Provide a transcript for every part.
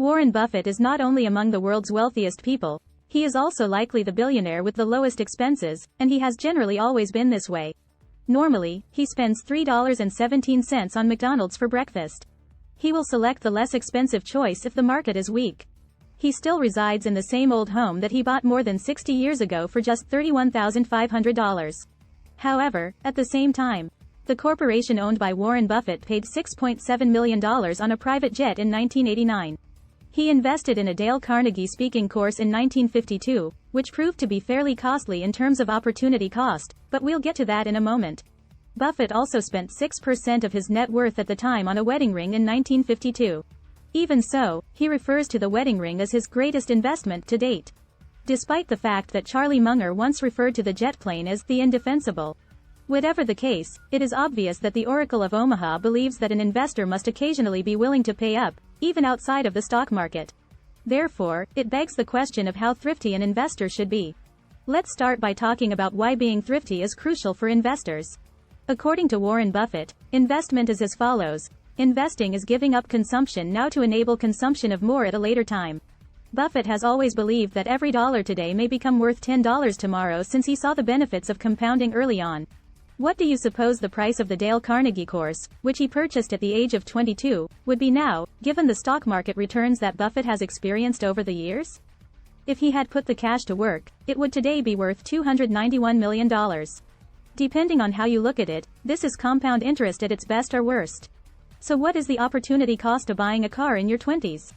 Warren Buffett is not only among the world's wealthiest people, he is also likely the billionaire with the lowest expenses, and he has generally always been this way. Normally, he spends $3.17 on McDonald's for breakfast. He will select the less expensive choice if the market is weak. He still resides in the same old home that he bought more than 60 years ago for just $31,500. However, at the same time, the corporation owned by Warren Buffett paid $6.7 million on a private jet in 1989. He invested in a Dale Carnegie speaking course in 1952, which proved to be fairly costly in terms of opportunity cost, but we'll get to that in a moment. Buffett also spent 6% of his net worth at the time on a wedding ring in 1952. Even so, he refers to the wedding ring as his greatest investment to date. Despite the fact that Charlie Munger once referred to the jet plane as the indefensible. Whatever the case, it is obvious that the Oracle of Omaha believes that an investor must occasionally be willing to pay up, even outside of the stock market. Therefore, it begs the question of how thrifty an investor should be. Let's start by talking about why being thrifty is crucial for investors. According to Warren Buffett, investment is as follows. Investing is giving up consumption now to enable consumption of more at a later time. Buffett has always believed that every dollar today may become worth $10 tomorrow since he saw the benefits of compounding early on. What do you suppose the price of the Dale Carnegie course, which he purchased at the age of 22, would be now, given the stock market returns that Buffett has experienced over the years? If he had put the cash to work, it would today be worth $291 million. Depending on how you look at it, this is compound interest at its best or worst. So what is the opportunity cost of buying a car in your 20s?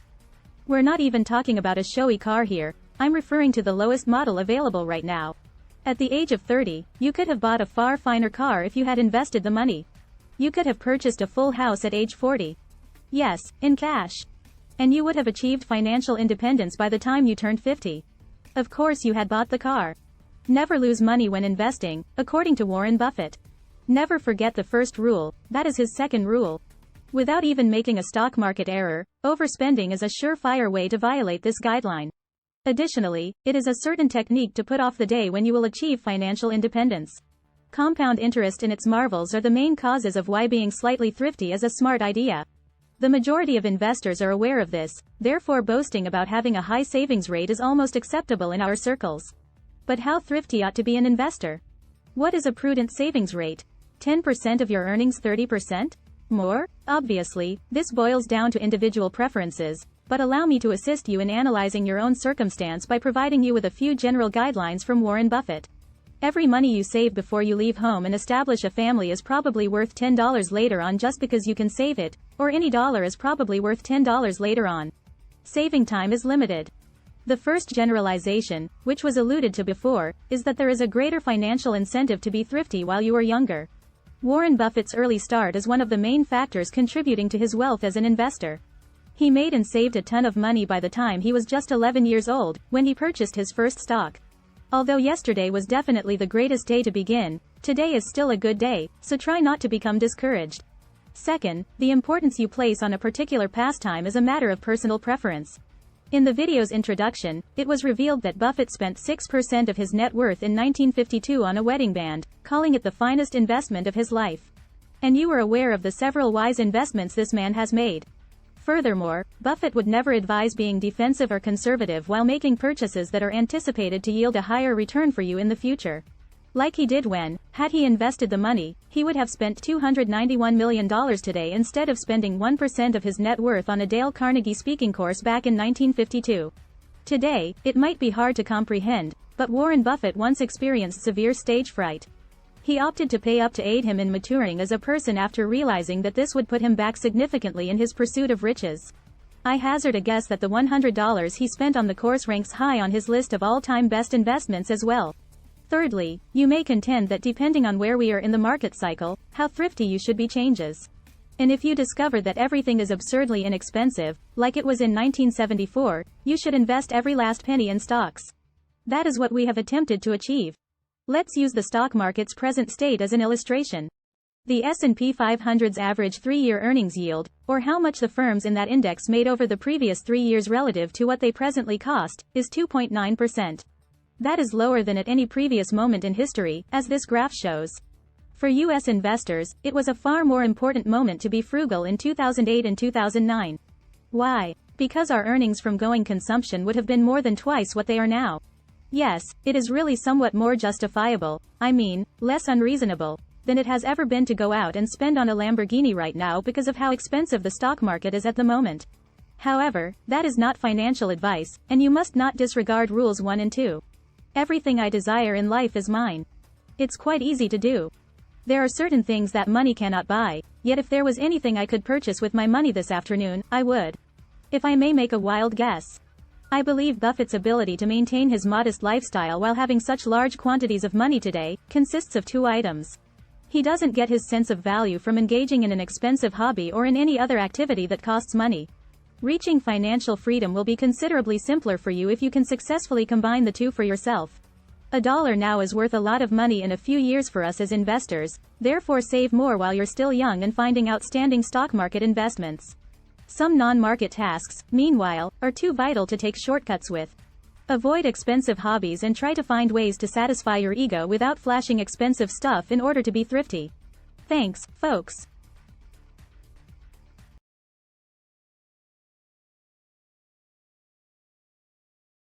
We're not even talking about a showy car here, I'm referring to the lowest model available right now. At the age of 30, you could have bought a far finer car if you had invested the money. You could have purchased a full house at age 40. Yes, in cash. And you would have achieved financial independence by the time you turned 50. Of course you had bought the car. Never lose money when investing, according to Warren Buffett. Never forget the first rule, that is his second rule. Without even making a stock market error, overspending is a surefire way to violate this guideline. Additionally, it is a certain technique to put off the day when you will achieve financial independence. Compound interest and its marvels are the main causes of why being slightly thrifty is a smart idea. The majority of investors are aware of this, therefore boasting about having a high savings rate is almost acceptable in our circles. But how thrifty ought to be an investor? What is a prudent savings rate? 10% of your earnings, 30%? More? Obviously, this boils down to individual preferences, but allow me to assist you in analyzing your own circumstance by providing you with a few general guidelines from Warren Buffett. Every money you save before you leave home and establish a family is probably worth $10 later on just because you can save it, or any dollar is probably worth $10 later on. Saving time is limited. The first generalization, which was alluded to before, is that there is a greater financial incentive to be thrifty while you are younger. Warren Buffett's early start is one of the main factors contributing to his wealth as an investor. He made and saved a ton of money by the time he was just 11 years old, when he purchased his first stock. Although yesterday was definitely the greatest day to begin, today is still a good day, so try not to become discouraged. Second, the importance you place on a particular pastime is a matter of personal preference. In the video's introduction, it was revealed that Buffett spent 6% of his net worth in 1952 on a wedding band, calling it the finest investment of his life. And you were aware of the several wise investments this man has made. Furthermore, Buffett would never advise being defensive or conservative while making purchases that are anticipated to yield a higher return for you in the future. Like he did when, had he invested the money, he would have spent $291 million today instead of spending 1% of his net worth on a Dale Carnegie speaking course back in 1952. Today, it might be hard to comprehend, but Warren Buffett once experienced severe stage fright. He opted to pay up to aid him in maturing as a person after realizing that this would put him back significantly in his pursuit of riches. I hazard a guess that the $100 he spent on the course ranks high on his list of all-time best investments as well. Thirdly, you may contend that depending on where we are in the market cycle, how thrifty you should be changes. And if you discover that everything is absurdly inexpensive, like it was in 1974, you should invest every last penny in stocks. That is what we have attempted to achieve. Let's use the stock market's present state as an illustration. The S&P 500's average 3-year earnings yield, or how much the firms in that index made over the previous 3 years relative to what they presently cost, is 2.9%. That is lower than at any previous moment in history, as this graph shows. For U.S. investors, it was a far more important moment to be frugal in 2008 and 2009. Why? Because our earnings from going consumption would have been more than twice what they are now. Yes, it is really somewhat more justifiable, I mean, less unreasonable, than it has ever been to go out and spend on a Lamborghini right now because of how expensive the stock market is at the moment. However, that is not financial advice, and you must not disregard rules 1 and 2. Everything I desire in life is mine. It's quite easy to do. There are certain things that money cannot buy, yet if there was anything I could purchase with my money this afternoon, I would. If I may make a wild guess. I believe Buffett's ability to maintain his modest lifestyle while having such large quantities of money today, consists of 2 items. He doesn't get his sense of value from engaging in an expensive hobby or in any other activity that costs money. Reaching financial freedom will be considerably simpler for you if you can successfully combine the 2 for yourself. $1 now is worth a lot of money in a few years for us as investors, therefore save more while you're still young and finding outstanding stock market investments. Some non-market tasks, meanwhile, are too vital to take shortcuts with. Avoid expensive hobbies and try to find ways to satisfy your ego without flashing expensive stuff in order to be thrifty. Thanks, folks.